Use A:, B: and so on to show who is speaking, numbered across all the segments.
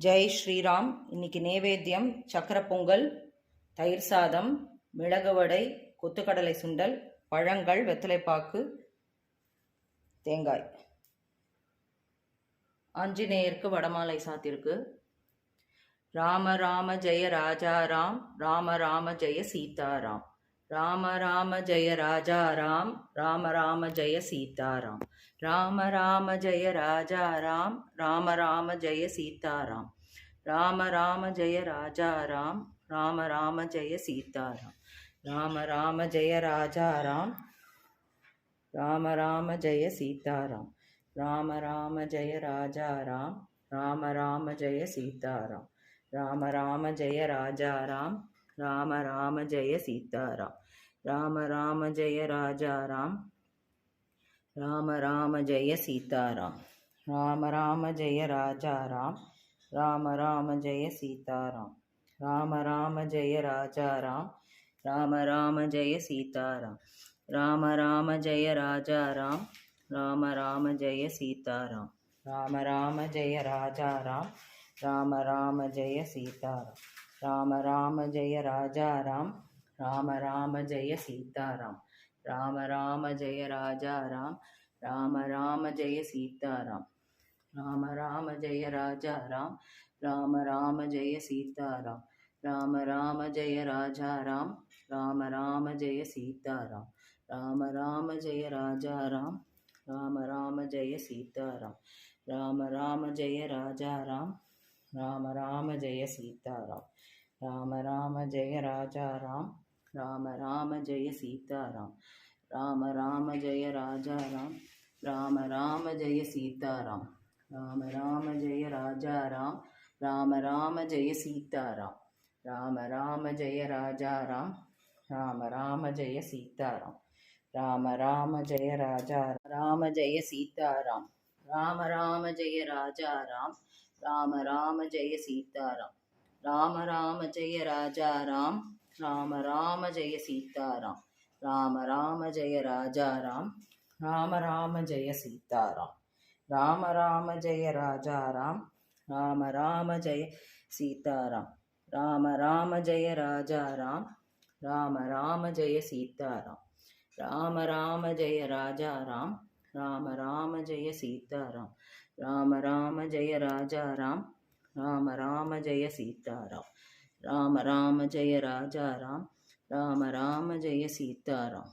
A: ஜெய் ஸ்ரீராம். இன்னைக்கு நேவேத்தியம் சக்கரை பொங்கல், தயிர் சாதம், மிளகு வடை, கொத்துக்கடலை சுண்டல், பழங்கள், வெத்தலைப்பாக்கு, தேங்காய். ஆஞ்சநேயருக்கு வடமாலை சாத்திருக்கு. ராம ராம ஜெய ராஜா ராம், ராம ராம ஜெய சீதாராம். ராம ராம ஜெய ராஜா ராம், ராம ராம ஜெய சீதாராம். ராம ராம ஜெய ராஜா ராம், ராம ராம ஜெய சீதாராம். ராம ராம ஜெய ராஜா ராம், ராம ராம ஜெய சீதாராம். ராம ராம ஜெய ராஜா ராம், ராம ராம ஜெய சீதாராம். ராம ராம ஜெய ராஜா ராம், ராம ராம ஜெய சீதாராம். ராம ராம ஜெய ராஜா ராம், ராம ராம ஜெய சீதாராம். ராம ராம ஜெய ராஜா ராம், ராம ராம ஜெய சீதாராம். ராம ராம ஜெய ராஜா ராம், ராம ராம ஜெய சீதாராம். ராம ராம ஜெய ராஜா ராம், ராம ராம ஜெய சீதாராம். ராம ராம ஜெய ராஜா ராம், ராம ராம ஜெய சீதாராம். ராம ராம ஜெய ராஜா ராம், ராம ராம ஜெய சீதாராம். ராம ராம ஜெய ராஜா ராம், ராம ராம ஜெய சீதாராம். ராம ராம ஜெய ராஜா ராம், ராம ராம ஜெய சீதாராம். ராம ராம ஜெய ராஜா ராம், ராம ராம ஜெய சீதாராம். ராம ராம ஜெய ராஜா ராம், ராம ராம ஜெய சீதாராம். ராம ராம ஜெய ராஜா ராம், ராம ராம ஜெய சீதாராம். ராம ராம ஜெய ராஜா ராம், ராம ராம ஜெய சீதாராம். ராம ராம ஜெய ராஜா ராம், ராம ராம ஜெய சீதாராம். ராம ராம ஜெய ராஜா ராம், ராம ராம ஜெய சீதாராம். ராம ராம ஜெய ராஜா ராம், ராம ராம ஜெய சீதாராம். ராம ராம ஜெய ராஜா ராம், ராம ராம ஜெய சீதாராம். ராம ராம ஜெய ராஜா ராம ஜெய சீதாராம். ராம ராம ஜெய ராஜா ராம், ராம ராம ஜெய சீதாராம். ராம ராம ஜெய ராஜா ராம், ராம ராம ஜெய சீதாராம். ராம ராம ஜெய ராஜா ராம், ராம ராம ஜெய சீதாராம். ராம ராம ஜெய ராஜா ராம், ராம ராம ஜெய சீதாராம். ராம ராம ஜெய ராஜா ராம், ராம ராம ஜெய சீதாராம். ராம ராம ஜெய ராஜா ராம், ராம ராம ஜெய சீதாராம். ராம ராம ஜெய ராஜா ராம், ராம ராம ஜெய சீதாராம். ராம ராம ஜெய ராஜா ராம், ராம ராம ஜெய சீதாராம்.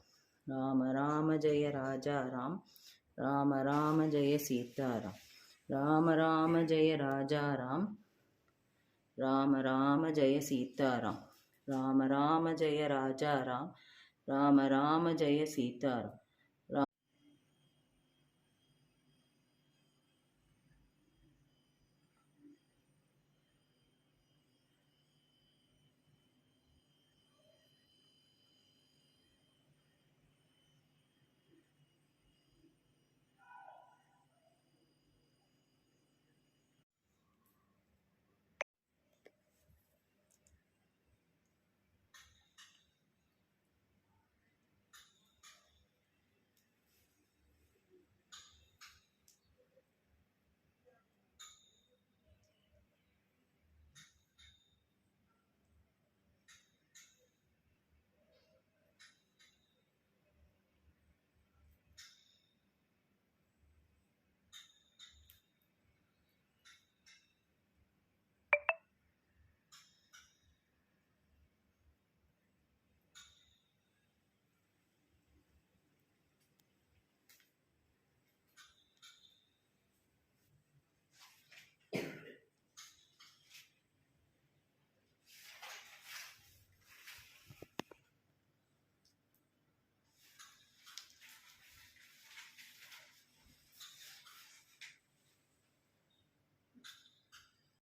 A: ராம ராம ஜெய ராஜா ராம், ராம ராம ஜெய சீதாராம். ராம ராம ஜெய ராஜா ராம், ராம ராம ஜெய சீதாராம். ராம ராம ஜெய ராஜா ராம், ராம ராம ஜெய சீதாராம்.